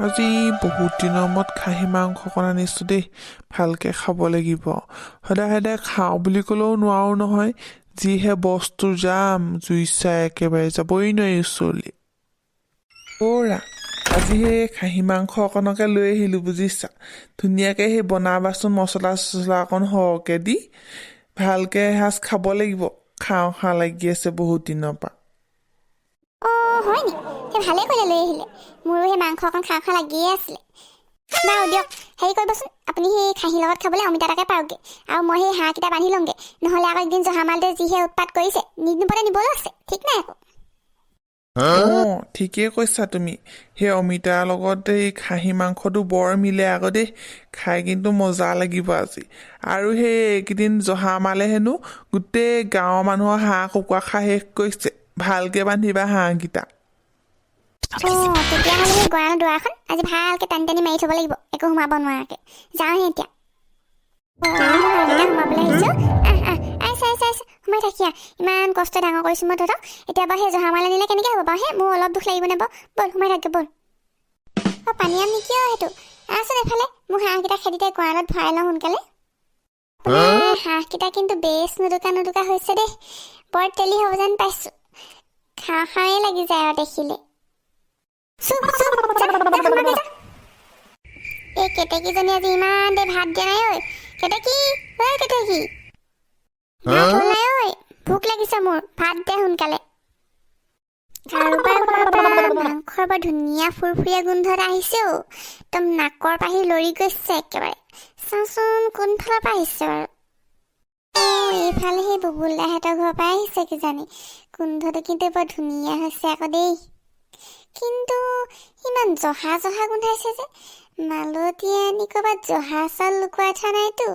আজি বহুত দিনৰ মূৰত খাহী মাংস অকণ আনিছোঁ দেই, ভালকৈ খাব লাগিব। সদায় সদায় খাওঁ বুলি ক'লেও নোৱাৰোঁ নহয়, যিহে বস্তু যাম জুই চাই একেবাৰে যাবই নোৱাৰি ওচৰলৈ। অ'ৰা, আজি সেই খাহী মাংস অকণকে লৈ আহিলোঁ বুজিছা। ধুনীয়াকৈ সেই বনাবাচোন, মছলা চছলা অকণ সৰহকৈ দি ভালকৈ এসাঁজ খাব লাগিব। খাওঁ খাওঁ লাগি আছে বহুত দিনৰ পৰা। হয় নি? ভালেই কৰিলে লৈ আহিলে। মোৰো সেই মাংস অকণ খাওঁ খাওঁ লাগিয়ে আছিলে। বাৰু দিয়ক, হেৰি কৰিবচোন, আপুনি সেই খাহীৰ লগত খাবলৈ অমিতা এটাকে পাৰোঁগৈ। আৰু মই সেই হাঁহকেইটা বান্ধি লওঁগৈ, নহ'লে আকৌ একদিন জহামালটোৱে যিহে উৎপাত কৰিছে, নিদিবতে নিবলৈও আছে, ঠিক নাই আকৌ। অঁ, ঠিকেই কৈছা তুমি। সেই অমিতাৰ লগত এই খাহী মাংসটো বৰ মিলে আকৌ দেই, খাই কিন্তু মজা লাগিব আজি। আৰু সেই এইকেইদিন জহামালে হেনো গোটেই গাঁৱৰ মানুহৰ হাঁহ কুকুৰা খাই শেষ কৰিছে। ভালকৈ বান্ধিবা হাঁহকেইটা। তেতিয়াহ'লে সেই গঁৰালৰ দুৱাৰখন আজি ভালকৈ টানি টানি মাৰি থ'ব লাগিব, একো সোমাব নোৱাৰাকৈ। যাওঁহে এতিয়া। হাঁহকেইটা সোমাবলৈ আহিছোঁ। সোমাই থাকি ইমান কষ্ট ডাঙৰ কৰিছোঁ মই তহঁতক। এতিয়া বাৰু সেই জহামাল আনিলে কেনেকৈ হ'ব বাৰু? মোৰ অলপ দুখ লাগিব নে বাৰু? ব'ল সোমাই থাকে ব'ল। পানী আম নেকি সেইটো? আহচোন এফালে, মোৰ হাঁহকেইটা খেদিতে গঁৰালত ভৰাই লওঁ সোনকালে। হাঁহকেইটা কিন্তু বেছ নুদুকা হৈছে দেই, বৰ তেলি হ'ব যেন পাইছোঁ। খাওঁ খাওঁৱে লাগি যায় আৰু দেখিলে। এই কেতেকীজনী আজি ইমান দেৰি ভাত দিয়া নাই ঐ। কেতেকী, কেতেকী ভাত হ'ল নাই ঐ? ভোক লাগিছে মোৰ, ভাত দে সোনকালে। কাৰোবাৰ ঘৰৰ পৰা মাংসৰ বৰ ধুনীয়া ফুৰফুৰীয়া গোন্ধ এটা আহিছে অ'। একদম নাকৰ পাহি লৰি গৈছে একেবাৰে। চাওঁচোন কোনফালৰ পৰা আহিছে বাৰু? এইফালে সেই বুবুলদাহঁতৰ ঘৰৰ পৰা আহিছে কিজানি। গোন্ধটো কিন্তু বৰ ধুনীয়া হৈছে আকৌ দেই। কিন্তু ইমান জহা জহা গোন্ধাইছে যে, মালতীয়ে আনি ক'ৰবাত জহা চাউল লুকুৱাই থোৱা নাইতো।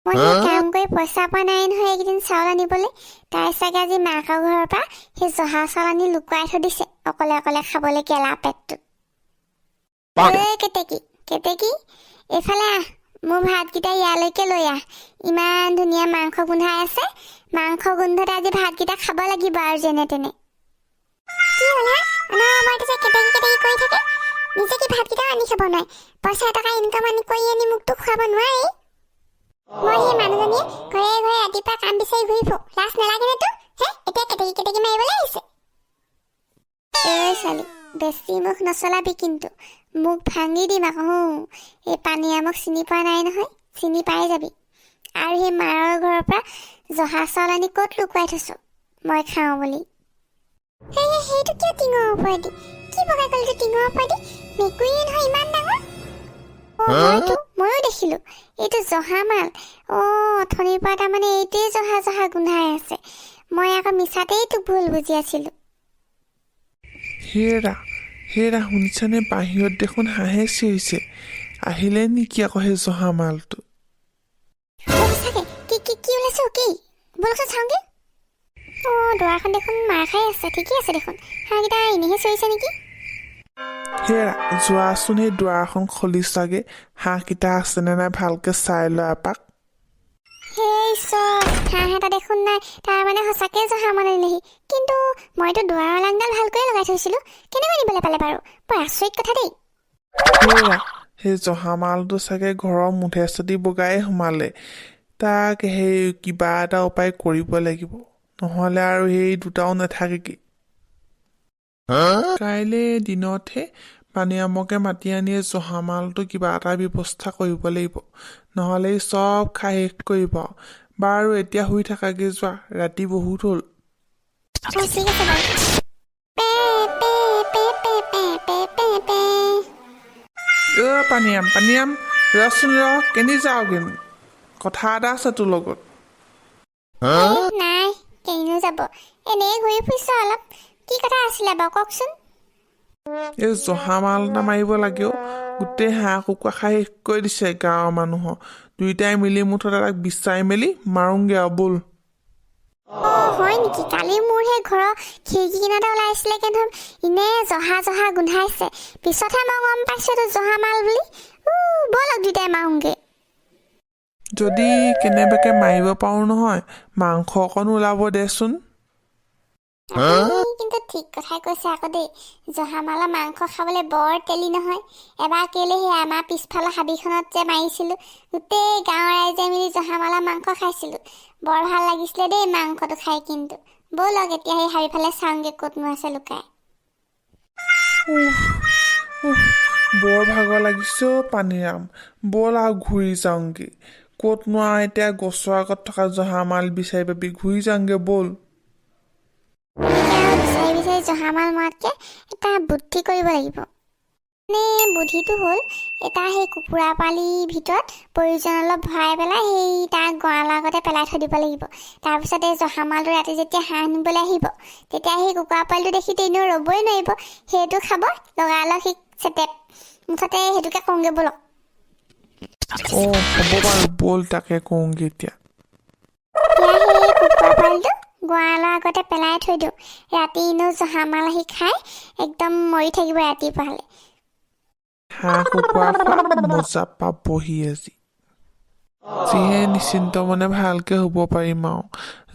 মই সেই কাম কৰি পইচা পোৱা নাই নহয় এইকেইদিন চাউল আনিবলৈ। তাই চাগে আজি মাকৰ ঘৰৰ পৰা সেই জহা চাউল আনি লুকুৱাই থৈ দিছে, অকলে অকলে খাবলৈ গেলা পেটটোত। কেতেকী, কেতেকী এইফালে আহ, মোৰ ভাতকেইটা ইয়ালৈকে লৈ আহ। ইমান ধুনীয়া মাংস গোন্ধাই আছে, মাংস গোন্ধতে আজি ভাতকেইটা খাব লাগিব আৰু যেনে তেনে। কি হ'ল হা? অনবৰতে যে কেতেকী কেতেকী কৰি থাকে, নিজে কি ভাতকেইটাও আনি খাব নোৱাৰে? পইচা টকা ইনকাম কৰি আনি মোকতো খুৱাব নোৱাৰি। মই সেই মানুহজনীয়ে ঘৰে ঘৰে ৰাতিপুৱা কাম বিচাৰি ঘূৰি ফুৰো, লাজ নালাগে নে তোৰ? এতিয়া কেতেকী কেতেকী মাৰিবলৈ আহিছে। ছোৱালী, বেছি মুখ নচলাবি কিন্তু, মুখ ভাঙি দিম আকৌ। এই পানীয়ামক চিনি পোৱা নাই নহয়, চিনি পাই যাবি। আৰু সেই মাৰৰ ঘৰৰ পৰা জহা চাউল আনি ক'ত লুকুৱাই থৈছ মই খাওঁ বুলি? সেইটো কিয় টিঙৰ ওপৰেদি? কি বগাই গ'লটো টিঙৰ ওপৰেদি? মেকুৰীয়ে নহয় ইমান ডাঙৰ। ময়ো দেখিলো, এইটো জহামাল। অথনিৰ পৰা তাৰমানে এইটোৱেই জহা জহা গোন্ধাই আছে। মই আকৌ মিছাতেই তোক ভুল বুজি আছিলো। হেৰা শুনিছানে? বাহিৰত দেখোন হাঁহে চিঞৰিছে। আহিলে নেকি আকৌ সেই জহা মালটো? কি ওলাইছে? কি বলকচোন চাওঁগে। দুৱাৰখন দেখোন মাৰ খাই আছে, ঠিকেই আছে দেখোন। হাঁহকেইটা এনেহে চিঞৰিছে নেকি? হেৰা, যোৱাচোন সেই দুৱাৰখন খুলি চাগে, হাঁহকেইটা আছেনে নাই ভালকৈ চাই লোৱা এপাক। হাঁহ এটা দেখোন নাই, তাৰমানে সঁচাকে জহামাল আনিলেহি। কিন্তু মইতো দুৱাৰৰ লাংডাল ভালকৈয়ে লগাই থৈছিলো, কেনেকৈ নিবলৈ পালে বাৰু? বৰ আচৰিত কথা দেই। হেৰা, সেই জহা মালটো চাগে ঘৰৰ মুধে চুটি বগাই সোমালে। তাক সেই কিবা এটা উপায় কৰিব লাগিব, নহ'লে আৰু সেই দুটাও নাথাকেগে। কাইলৈ দিনতহে পানীয়ামকে মাতি আনি জহামালটো কিবা এটা ব্যৱস্থা কৰিব লাগিব, নহ'লে চব খাই শেষ কৰিব। বাৰু এতিয়া শুই থাকাগে যোৱা, ৰাতি বহুত হ'ল। ঠিক আছে বাৰু। পানীয়াম ৰচোন, কেনি যাওঁগে? কথা এটা আছে তোৰ লগত। নাই, কেনিনো যাব, এনেই ঘূৰি ফুৰিছ অলপ। কি কথা আছিলে বাৰু কওকচোন? এই জহামাল এটা মাৰিব লাগেও, গোটেই হাঁহ কুকুৰা খাই শেষ কৰি দিছে গাঁৱৰ মানুহৰ। দুইটাই মিলি মুঠতে তাক বিচাৰি মেলি মাৰোংগে আৰু ব'ল। হয় নেকি? কালি মোৰ সেই ঘৰৰ খিৰিকী কিনাৰতে ওলাইছিলে নহয়, ইনে জহা জহা গোন্ধাইছে। পিছতহে মই গম পাইছো এইটো জহামাল বুলি। ব'লক দুইটাই মাৰোংগে। যদি কেনেবাকৈ মাৰিব পাৰোঁ নহয়, মাংস অকণো ওলাব দেচোন। আপুনি কিন্তু ঠিক কথাই কৈছে আকৌ দেই। জহামালৰ মাংস খাবলৈ বৰ তেলি নহয়। এবাৰ কেলে সেই আমাৰ পিছফালৰ হাবিখনত যে মাৰিছিলোঁ, গোটেই গাঁৱৰ ৰাইজে মিলি জহামালৰ মাংস খাইছিলোঁ। বৰ ভাল লাগিছিলে দেই মাংসটো খাই। কিন্তু ব'লক এতিয়া সেই হাবিফালে চাওঁগৈ ক'তনো আছে লুকাই। বৰ ভাগৰ লাগিছে পানীৰাম, ব'ল আৰু ঘূৰি যাওঁগে। ক'তনো আৰু এতিয়া গছৰ আগত থকা জহামাল বিচাৰি পাবি, ঘূৰি যাওঁগে ব'ল। বিচাৰি বিচাৰি জহামাল মৰাতকৈ এটা বুদ্ধি কৰিব লাগিব। বুদ্ধিটো হ'ল, এটা সেই কুকুৰা পোৱালিৰ ভিতৰত প্ৰয়োজন অলপ ভৰাই পেলাই সেই তাৰ গঁৰালৰ আগতে পেলাই থৈ দিব লাগিব। তাৰপিছত এই জহামালটো ৰাতি যেতিয়া হাঁহ নিবলৈ আহিব, তেতিয়া সেই কুকুৰা পোৱালিটো দেখি এনেও ৰ'বই নোৱাৰিব, সেইটো খাব। লগালগ সি চেটেপ। মুঠতে সেইটোকে কৰোঁগৈ ব'লক। হ'ব বাৰু, ব'ল তাকে কৰোঁগে এতিয়া। এতিয়া সেই কুকুৰা পোৱালিটো গঁৰালৰ আগতে পেলাই থৈ দিওঁ। ৰাতি এনেও জহামাল আহি খাই একদম মৰি থাকিব ৰাতিপুৱা হ'লে। হাঁহ কুকুৰা খোৱা মজা পাবহি আজি। যিহে নিশ্চিন্ত মনে ভালকে শুব পাৰিম আৰু।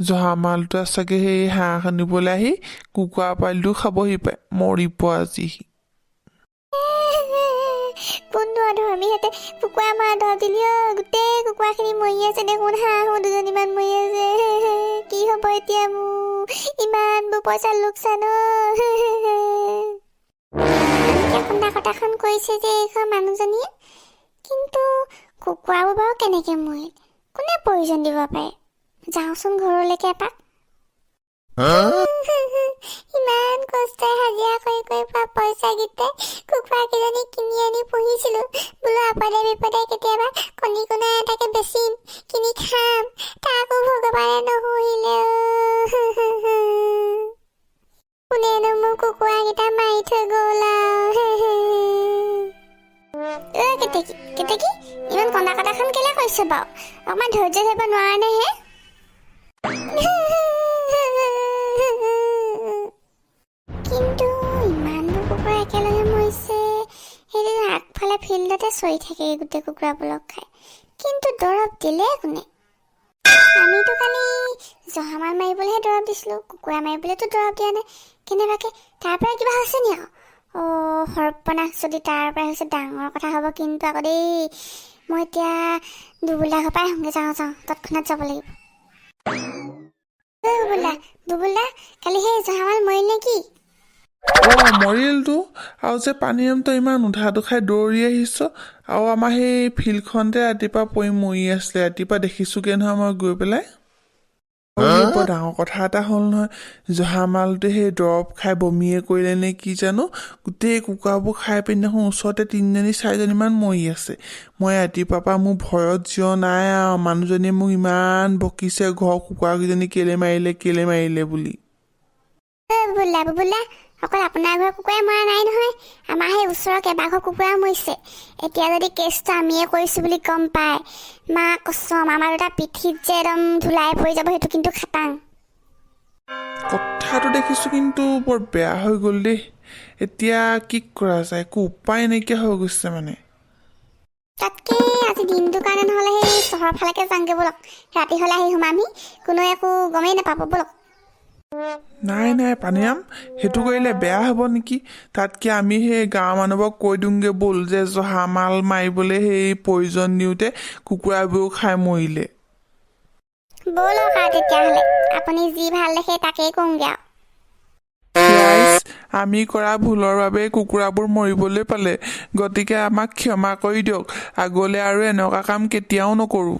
জহামালটো চাগে সেই হাঁহ আনিবলৈ আহি কুকুৰা পোৱালিটো খাবহি পায়, মৰিব আজি সি। কোনটো অধৰ্মীহঁতে কুকুৰা মৰা দৰৱ দিলি অ'। গোটেই কুকুৰাখিনি মৰি আছে দেখোন, হাঁহো দুজনীমান মৰি আছে। কি হ'ব এতিয়া মোৰ? ইমানবোৰ পইচা লোকচান খুন্দা কটাখন কৰিছে যে এইখন মানুহজনীয়ে। কিন্তু কুকুৰাবোৰ বাৰু কেনেকৈ মৰিল? কোনে প্ৰয়োজন দিব পাৰে? যাওঁচোন ঘৰলৈকে এপাক। ইমান কষ্টৰে হাজিৰা কৰি পোৱা পইচাকেইটাই কুকুৰাকেইজনী কিনি আনি পুহিছিলোঁ। বোলো আপদে বিপদে কেতিয়াবা কণী কোণা এটাকে বেচিম, কিনি খাম। তাকো ভগৱানে নহুৰিলে। কোনেনো মোৰ কুকুৰাকেইটা মাৰি থৈ গ'ল কেতেকী কেতেকী, ইমান কন্দা কটাখন কেলে কৈছে বাৰু? অকণমান ধৈৰ্য ধৰিব নোৱাৰা নে হে? কিন্তু ইমানবোৰ কুকুৰা একেলগে মৰিছে। সেইটো আগফালে ফিল্ডতে চৰি থাকে গোটেই কুকুৰাবোৰ লগ খাই। কিন্তু দৰৱ দিলে কোনে? আমিতো কালি জহামাল মাৰিবলৈহে দৰৱ দিছিলোঁ, কুকুৰা মাৰিবলৈতো দৰৱ দিয়া নাই। কেনেবাকৈ তাৰ পৰা কিবা হৈছে নি আকৌ? সৰ্বনাশ, যদি তাৰ পৰা হৈছে ডাঙৰ কথা হ'ব কিন্তু আকৌ দেই। মই এতিয়া দুবুলা ঘৰ পৰাই আহোঁগৈ। যাওঁ তৎক্ষণাত যাব লাগিব। বুবুলা কালি সেই জহামাল মৰিল নে কি? মৰিলতো। আৰু যে পানীৰামটো ইমান উধাটো খাই দৌৰি আহিছ। আৰু আমাৰ সেই ফিল্ডখনতে ৰাতিপুৱা পৰি মৰি আছিলে। ৰাতিপুৱা দেখিছোঁগৈ নহয় মই গৈ পেলাই। বৰ ডাঙৰ কথা এটা হ'ল নহয়, জহামালটো সেই দৰৱ খাই বমিয়ে কৰিলে নে কি জানো, গোটেই কুকুৰাবোৰ খাই পিনি দেখোন ওচৰতে 3-4জনীমান মৰি আছে। মই ৰাতিপুৱাৰ পৰা মোৰ ভয়ত জিয় নাই আৰু। মানুহজনীয়ে মোক ইমান বকিছে, ঘৰৰ কুকুৰাকেইজনী কেলে মাৰিলে বুলি। বুবুলা অকল আপোনাৰ ঘৰৰ কুকুৰাই মৰা নাই নহয়, আমাৰ সেই ওচৰৰ কেইবাঘৰ কুকুৰা মৰিছে। এতিয়া যদি কেছটো আমিয়ে কৰিছোঁ বুলি গম পায়, মা কচম আমাৰ দুটা পিঠিত যে একদম ধুলাই পৰি যাব। সেইটো কিন্তু খাটাং কথাটো দেখিছোঁ, কিন্তু বৰ বেয়া হৈ গ'ল দেই। এতিয়া কি কৰা যায়, একো উপায় নাইকিয়া হৈ গৈছে মানে। তাতকে আজি দিনটোৰ কাৰণে নহ'লে সেই চহৰৰ ফালেকে যাওঁগৈ ব'লক। ৰাতি হ'লে আহি সোমামহি, কোনো একো গমেই নাপাব। ব'লক। নাই পানীৰাম, সেইটো কৰিলে বেয়া হ'ব নেকি? তাতকৈ আমি সেই গাঁৱৰ মানুহবোৰক কৈ দিওঁগৈ ব'ল যে জহামাল মাৰিবলৈ সেই প্ৰয়োজন দিওঁতে কুকুৰাবোৰেও খাই মৰিলে। ব'লক আৰু তেতিয়াহ'লে আপুনি যি ভাল দেখে তাকেই কৰোঁগৈ আৰু। আমি কৰা ভুলৰ বাবে কুকুৰাবোৰ মৰিবলৈ পালে, গতিকে আমাক ক্ষমা কৰি দিয়ক। আগলৈ আৰু এনেকুৱা কাম কেতিয়াও নকৰোঁ।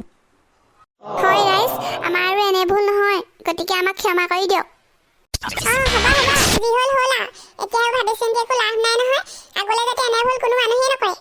হয় ৰাইজ, আমাৰ আৰু এনে ভুল নহয়, গতিকে আমাক ক্ষমা কৰি দিয়ক। হ'ব, যি হ'ল হ'ল আৰু। এতিয়া ভাবি চিন্তি একো লাভ নাই নহয়। আগলৈ যাতে এনে ভুল কোনো মানুহেই নকৰে।